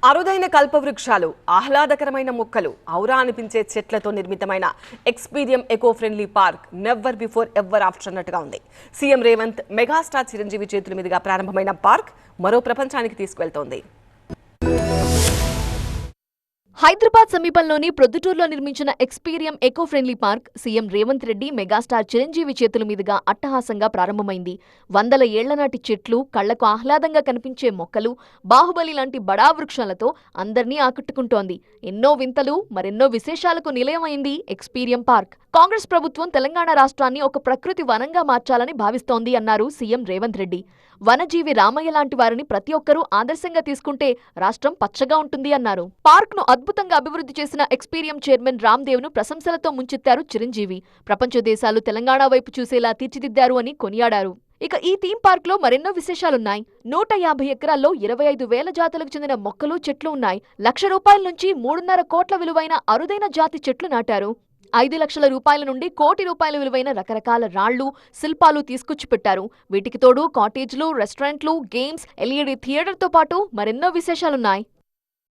అరుదైన కల్పవృక్షాలు, ఆహ్లాదకరమైన మొక్కలు, ఔరా అనిపించే చెట్లతో నిర్మితమైన Experium eco friendly park never before ever after అన్నట్టుగా ఉంది. సీఎం రేవంత్ మెగాస్టార్ చిరంజీవి చేతుల మీదుగా ప్రారంభమైన పార్క్ మరో ప్రపంచానికి తీసుకువెళ్తోంది. హైదరాబాద్ సమీపంలోని ప్రొద్దుటూరులో నిర్మించిన Experium eco friendly park CM Revanth Reddy megastar Chiranjeevi చేతుల మీదుగా అట్టహాసంగా ప్రారంభమైంది. వందల ఏళ్లనాటి చెట్లు, కళ్లకు ఆహ్లాదంగా కనిపించే మొక్కలు, బాహుబలి లాంటి బడా వృక్షాలతో అందర్నీ ఆకట్టుకుంటోంది. ఎన్నో వింతలు, మరెన్నో విశేషాలకు నిలయమైంది ఎక్స్పీరియం పార్క్. కాంగ్రెస్ ప్రభుత్వం తెలంగాణ రాష్ట్రాన్ని ఒక ప్రకృతి వనంగా మార్చాలని భావిస్తోంది అన్నారు సీఎం రేవంత్ రెడ్డి. వనజీవి రామయ్య లాంటి వారిని ప్రతి ఒక్కరూ ఆదర్శంగా తీసుకుంటే రాష్ట్రం పచ్చగా ఉంటుంది అన్నారు. పార్క్ ను అద్భుతంగా అభివృద్ధి చేసిన ఎక్స్పీరియం చైర్మన్ రామ్దేవ్ ను ప్రశంసలతో ముంచెత్తారు చిరంజీవి. ప్రపంచ దేశాలు తెలంగాణ వైపు చూసేలా తీర్చిదిద్దారు అని కొనియాడారు. ఇక ఈ థీమ్ పార్క్ లో మరెన్నో విశేషాలున్నాయి. 150 ఎకరాల్లో 25,000 జాతులకు చెందిన మొక్కలు, చెట్లు ఉన్నాయి. ₹1,00,000 నుంచి 3.5 కోట్ల విలువైన అరుదైన జాతి చెట్లు నాటారు. 5 లక్షల రూపాయల నుండి ₹1 కోటి విలువైన రకరకాల రాళ్లు, శిల్పాలు తీసుకొచ్చి పెట్టారు. వీటికి తోడు కాటేజ్లు, రెస్టారెంట్లు, గేమ్స్, LED థియేటర్తో పాటు మరెన్నో విశేషాలున్నాయి.